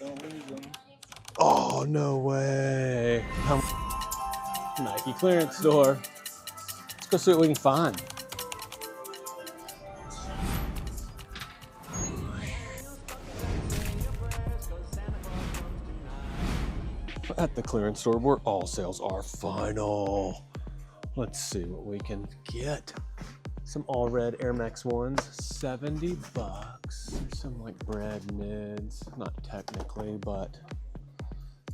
Don't lose them. Oh, no way. Nike clearance store. Let's go see what we can find. At the clearance store where all sales are final. Let's see what we can get. Some all red Air Max 1s, $70. There's some like bread mids, not technically, but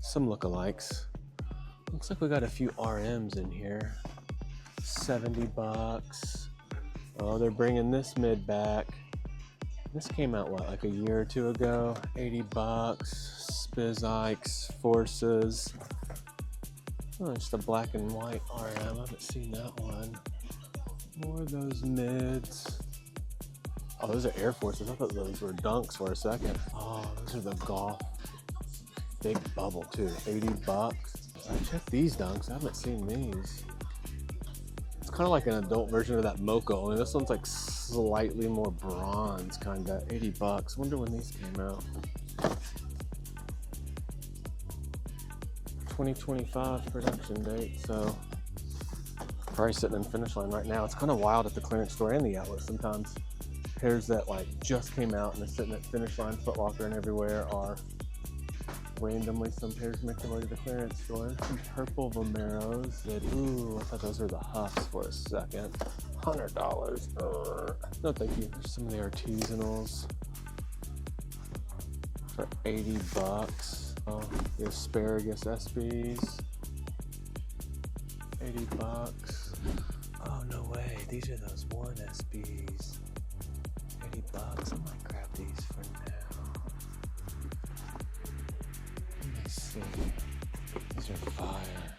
some lookalikes. Looks like we got a few RMs in here. $70. Oh, they're bringing this mid back. This came out, what, like a year or two ago? $80. Spizikes, Forces. Oh, just a black and white RM. I haven't seen that one. More of those mids. Oh, those are Air Forces. I thought those were Dunks for a second. Oh, those are the golf. Big bubble too, $80. I checked these Dunks. I haven't seen these. It's kind of like an adult version of that Mocha, only this one's like slightly more bronze, kinda. $80. Wonder when these came out. 2025 production date, so probably sitting in finish line right now. It's kind of wild at the clearance store and the outlet sometimes. Pairs that like just came out and are sitting at finish line, Foot Locker, and everywhere are randomly some pairs make their way to the clearance store. Some purple Vomeros that, ooh, I thought those were the Huffs for a second. $100. No thank you. There's some of the artisanals for $80. Oh, the asparagus SBs, $80. Oh, no way. These are those one SBs. $80. I might grab these for now. Let me see. These are fire.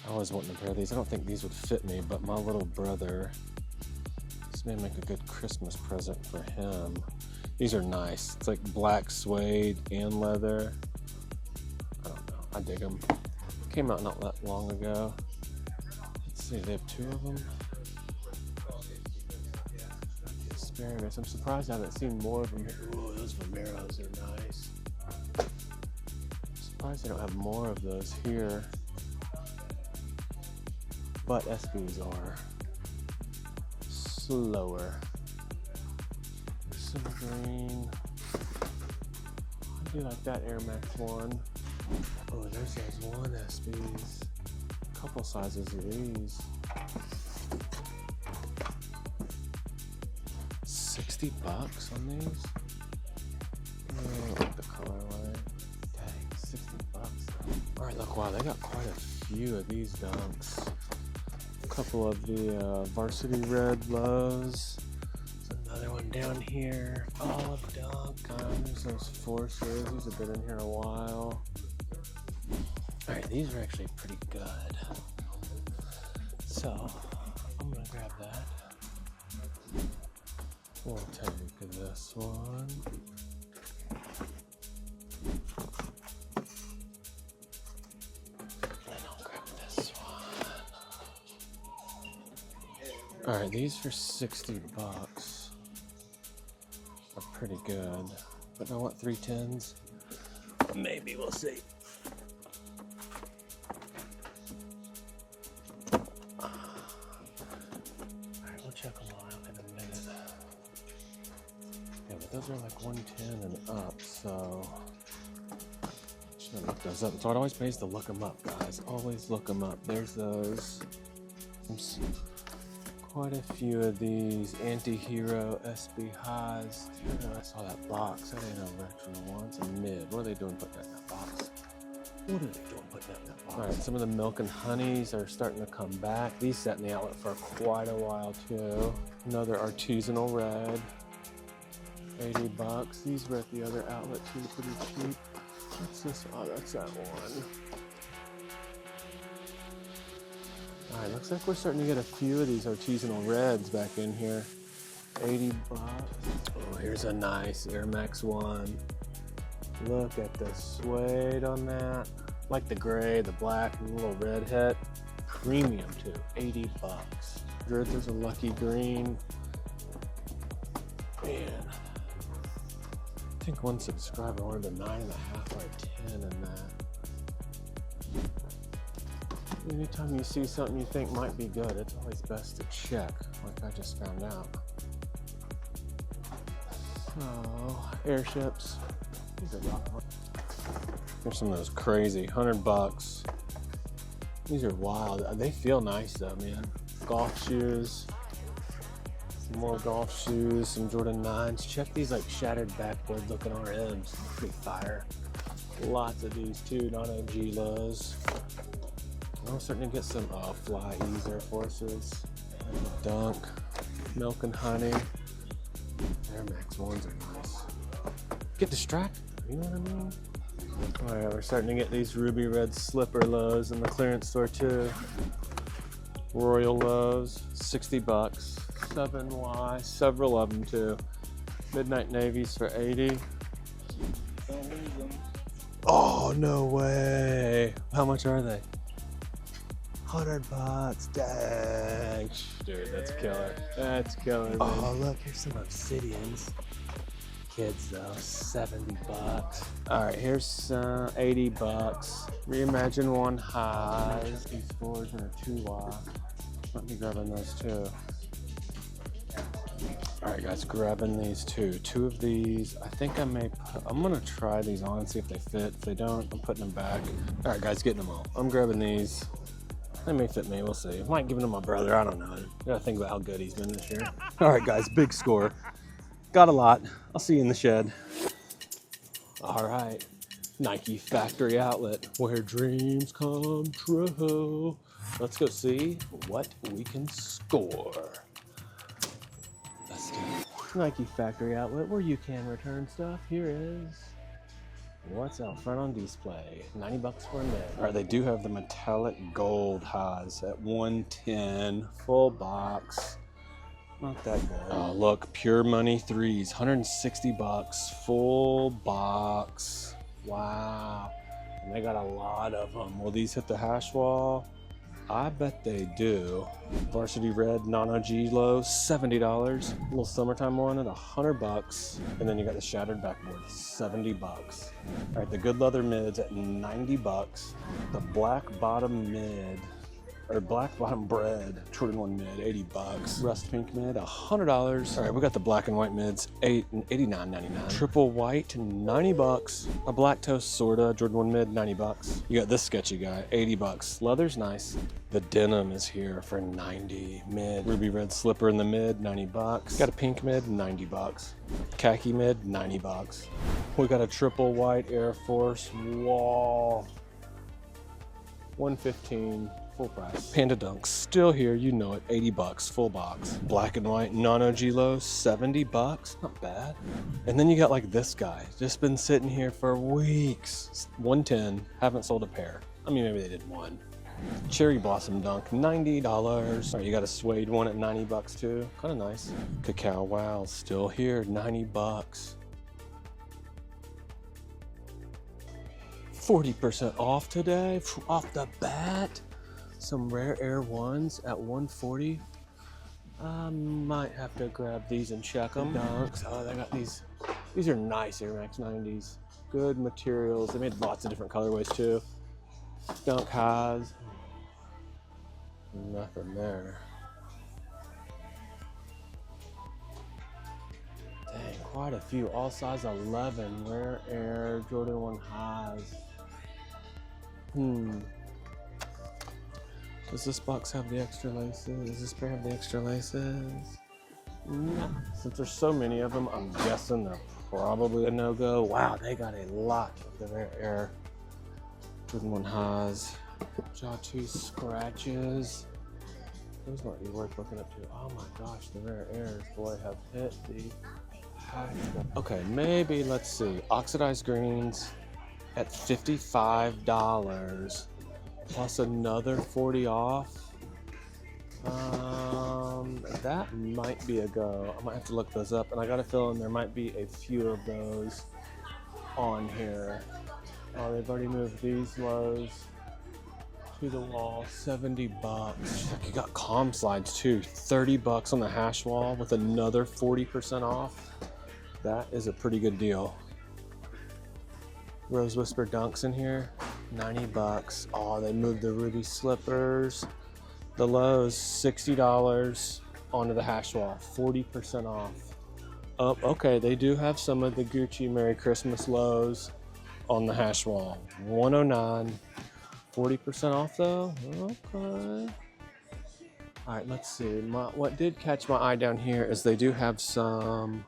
I always wanted a pair of these. I don't think these would fit me, but my little brother, this may make a good Christmas present for him. These are nice. It's like black suede and leather. I don't know. I dig them. Came out not that long ago. Let's see. They have two of them. Asparagus. I'm surprised I haven't seen more of them. Ooh, those Vomeros are nice. I'm surprised they don't have more of those here. But SBs are slower. Some green. I do like that Air Max 1. Oh, there's those one SBs. A couple sizes of these. $60 on these? I like the colorway. Dang, $60. Alright, look, wow, they got quite a few of these Dunks. A couple of the varsity red lows. Another one down here, olive dunk. There's those Forces. These have been in here a while. All right, these are actually pretty good. So I'm gonna grab that. We'll take this one. And I'll grab this one. All right, these for $60. Are pretty good, but I want 310s. Maybe we'll see. Alright, we'll check them all out in a minute. Yeah, but those are like 110 and up, so should look those up. So it always pays to look them up, guys. Always look them up. There's those. Quite a few of these anti-hero SB highs. I saw that box. That ain't a retro one. It's a mid. What are they doing putting that in that box? What are they doing putting that in that box? All right, some of the Milk and Honeys are starting to come back. These sat in the outlet for quite a while too. Another artisanal red. $80. These were at the other outlet too, pretty cheap. What's this? Oh, that's that one. Alright, looks like we're starting to get a few of these artisanal reds back in here. $80. Oh, here's a nice Air Max 1. Look at the suede on that. Like the gray, the black, and the little red het. Premium too, $80. There's a lucky green. Man. think one subscriber ordered a 9.5 or a 10 in that. Anytime you see something you think might be good, it's always best to check, like I just found out. So, airships. These are rock. Here's some of those crazy, $100. These are wild. They feel nice though, man. Golf shoes. Some more golf shoes, some Jordan 9s. Check these like shattered backboard looking RMs. Pretty fire. Lots of these too, Nano G lows. I'm starting to get some Fly Ease Air Forces. Dunk, Milk and Honey. Air Max 1s are nice. Get distracted, you know what I mean? All right, we're starting to get these ruby red slipper lows in the clearance store too. Royal lows, $60. 7Y, several of them too. Midnight navies for 80. Oh, no way. How much are they? $100. Dang. Dude, that's killer. That's killer, man. Oh, look, here's some obsidians. Kids though, $70. All right, here's some $80. Reimagine 1 highs. These 4s and a 2Y. Let me grab those too. All right, guys, grabbing these two. 2 of these, I think I'm gonna try these on and see if they fit. If they don't, I'm putting them back. All right, guys, getting them all. I'm grabbing these. They may fit me, we'll see. I might give them to my brother, I don't know. Gotta think about how good he's been this year. All right, guys, big score. Got a lot. I'll see you in the shed. All right, Nike Factory Outlet, where dreams come true. Let's go see what we can score. Let's do it. Nike Factory Outlet, where you can return stuff. Here is what's out front on display. $90 for a mid. All right, they do have the metallic gold highs at 110, full box. Not that good. Oh, look, Pure Money 3s, $160, full box. Wow. And they got a lot of them. Will these hit the hash wall? I bet they do. Varsity Red Nano G low, $70. Little summertime one at $100. And then you got the shattered backboard, $70. All right, the good leather mids at $90. The black bottom mid, or black bottom bread, Jordan 1 mid, $80. Rust pink mid, $100. All right, we got the black and white mids, $89.99. Triple white, $90. A black toast sorta, Jordan 1 mid, $90. You got this sketchy guy, $80. Leather's nice. The denim is here for $90. Mid, ruby red slipper in the mid, $90. Got a pink mid, $90. Khaki mid, $90. We got a triple white Air Force wall, $115. Full price. Panda Dunk, still here, you know it, $80, full box. Black and white Nano G low, $70, not bad. And then you got like this guy, just been sitting here for weeks. 110, haven't sold a pair. I mean, maybe they did one. Cherry Blossom Dunk, $90. All right, you got a suede one at $90 too, kind of nice. Cacao Wow, still here, $90. 40% off today, off the bat. Some Rare Air 1s at $140. I might have to grab these and check them. Dunks, oh, they got these. These are nice Air Max 90s. Good materials. They made lots of different colorways too. Dunk highs. Nothing there. Dang, quite a few. All size 11. Rare Air Jordan 1 highs. Does this box have the extra laces? Does this pair have the extra laces? No. Since there's so many of them, I'm guessing they're probably a no-go. Wow, they got a lot of the Rare Air Jordan 1 highs. Jaw 2 scratches. Those might be worth looking up to. Oh my gosh, the Rare Airs, boy, have hit the high. Okay, maybe, let's see. Oxidized greens at $55. Plus another 40 off. That might be a go. I might have to look those up, and I got a feeling there might be a few of those on here. Oh, they've already moved these lows to the wall, $70. You got calm slides too, $30 on the hash wall with another 40% off. That is a pretty good deal. Rose Whisper Dunks in here, 90 bucks. Oh, they moved the ruby slippers. The lows, $60 onto the hash wall, 40% off. Okay, they do have some of the Gucci Merry Christmas lows on the hash wall, 109, 40% off though. Okay. All right, let's see. What did catch my eye down here is they do have some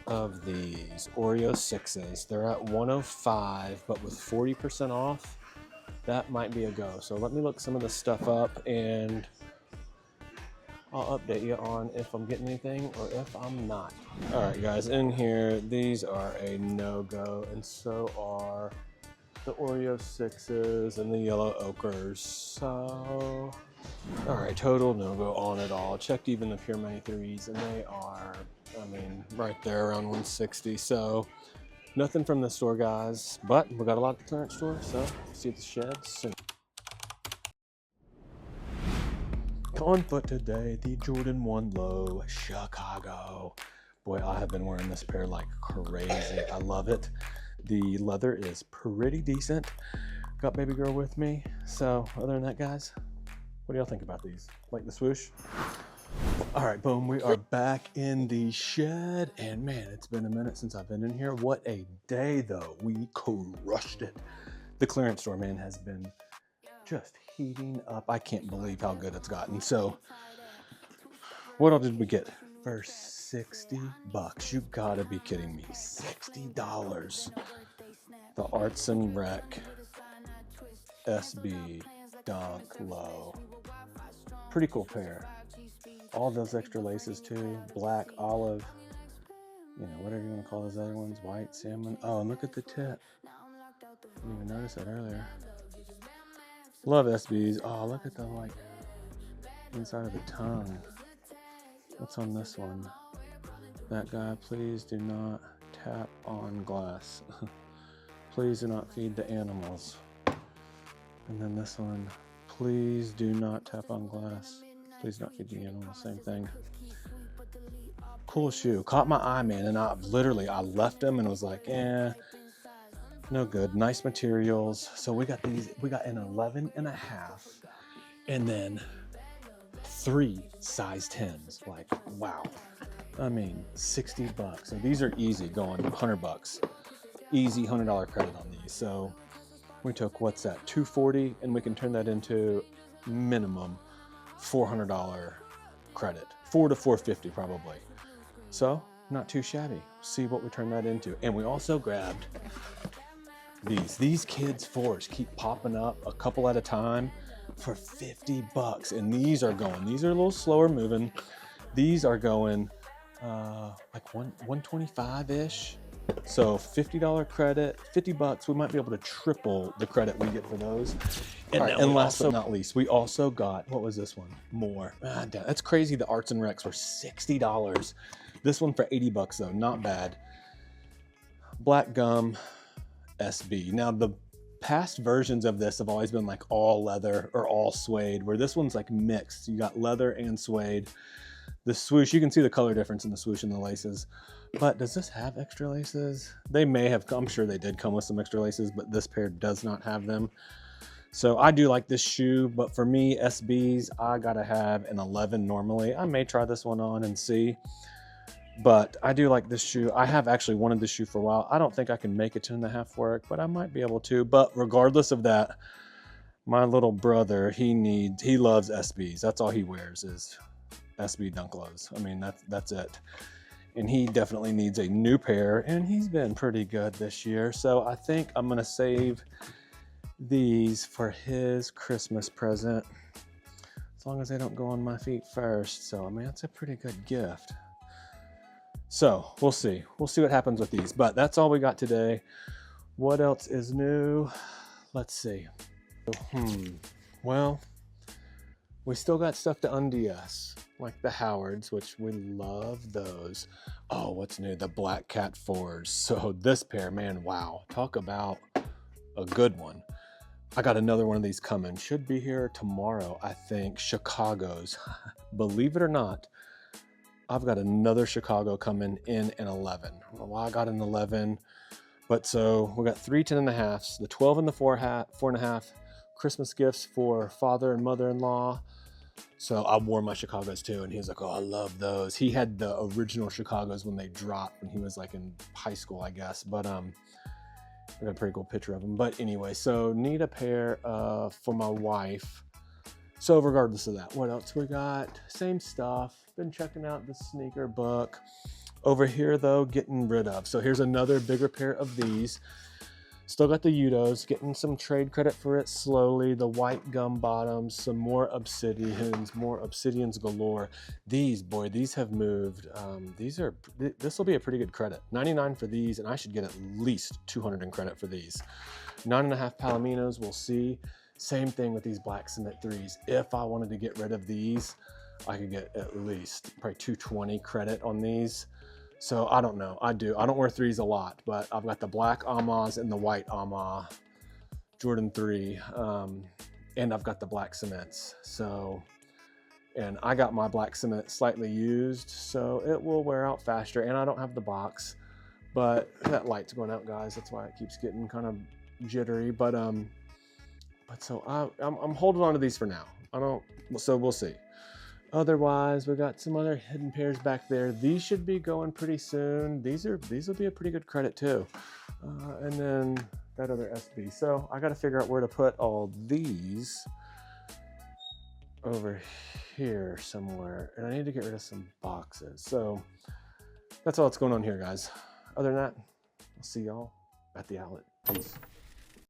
of these Oreo 6s. They're at 105, but with 40% off, that might be a go. So let me look some of this stuff up and I'll update you on if I'm getting anything or if I'm not. All right, guys, in here, these are a no-go, and so are the Oreo 6s and the yellow ochres. So, all right, total no-go on it all. Checked even the Pure Money 3s, and they are, I mean, right there around 160. So, nothing from the store, guys, but we got a lot at the clearance store, so see you at the sheds soon. On foot today, the Jordan 1 Low Chicago. Boy, I have been wearing this pair like crazy. I love it. The leather is pretty decent. Got baby girl with me. So other than that, guys, what do y'all think about these? Like the swoosh? All right, boom, we are back in the shed. And man, it's been a minute since I've been in here. What a day though. We crushed it. The clearance store, man, has been just heating up. I can't believe how good it's gotten. So what all did we get for 60 bucks? You gotta be kidding me. $60. The Arts and Rec SB Dunk Low. Pretty cool pair. All those extra laces too. Black, olive, you know, whatever you want to call those other ones. White, salmon. Oh, and look at the tip. Didn't even notice that earlier. Love SBs. Oh, look at the like inside of the tongue. What's on this one? That guy, please do not tap on glass. Please do not feed the animals. And then this one, please do not tap on glass. Please not feed the animals. Same thing. Cool shoe. Caught my eye, man. And I left them and was like, no good. Nice materials. So we got these. We got an 11.5 and then 3 size 10s. Like, wow. I mean, 60 bucks. So these are easy going 100 bucks. Easy $100 credit on these. So we took, what's that, $240, and we can turn that into minimum $400 credit. $400 to $450 probably. So not too shabby. See what we turn that into. And we also grabbed these kids' fours keep popping up a couple at a time for 50 bucks. And these are a little slower moving. These are going like 125-ish. So $50 credit, 50 bucks. We might be able to triple the credit we get for those. And last but not least, we also got, what was this one? More. That's crazy. The Arts and Recs were $60. This one for 80 bucks though, not bad. Black gum SB. Now the past versions of this have always been like all leather or all suede, where this one's like mixed. You got leather and suede. The swoosh, you can see the color difference in the swoosh and the laces. But does this have extra laces? They may have, I'm sure they did come with some extra laces, but this pair does not have them. So I do like this shoe, but for me, SBs, I gotta have an 11 normally. I may try this one on and see. But I do like this shoe. I have actually wanted this shoe for a while. I don't think I can make a 10.5 work, but I might be able to. But regardless of that, my little brother, he loves SBs. That's all he wears is SB Dunk Lows. I mean, that's it. And he definitely needs a new pair, and he's been pretty good this year. So I think I'm gonna save these for his Christmas present, as long as they don't go on my feet first. So I mean, that's a pretty good gift. So we'll see what happens with these, but that's all we got today. What else is new? Let's see. Well, we still got stuff to unds, like the Howards, which we love those. Oh, what's new? The Black Cat 4s. So this pair, man, wow. Talk about a good one. I got another one of these coming. Should be here tomorrow, I think. Chicago's. Believe it or not, I've got another Chicago coming in an 11. I don't know why I got an 11. But so we got 3 10.5s, the 12 and the 4.5 Christmas gifts for father and mother-in-law. So I wore my Chicago's too, and he was like, "Oh, I love those." He had the original Chicago's when they dropped when he was like in high school, I guess. But I got a pretty cool picture of them. But anyway, so need a pair for my wife. So regardless of that, what else we got? Same stuff. Been checking out the sneaker book. Over here though, getting rid of. So here's another bigger pair of these. Still got the Udos, getting some trade credit for it slowly. The white gum bottoms, some more obsidians galore. These, boy, these have moved. This will be a pretty good credit. 99 for these, and I should get at least 200 in credit for these. 9.5 Palominos, we'll see. Same thing with these black cement 3s. If I wanted to get rid of these, I could get at least probably 220 credit on these. So I don't know. I don't wear 3s a lot, but I've got the black Amas and the white Ama Jordan 3, and I've got the black cements. So, and I got my black cement slightly used, so it will wear out faster. And I don't have the box, but that light's going out, guys. That's why it keeps getting kind of jittery. But so I'm holding on to these for now. So we'll see. Otherwise, we got some other hidden pairs back there. These should be going pretty soon. These will be a pretty good credit too. And then that other SB. So I got to figure out where to put all these over here somewhere. And I need to get rid of some boxes. So that's all that's going on here, guys. Other than that, I'll see y'all at the outlet. Peace.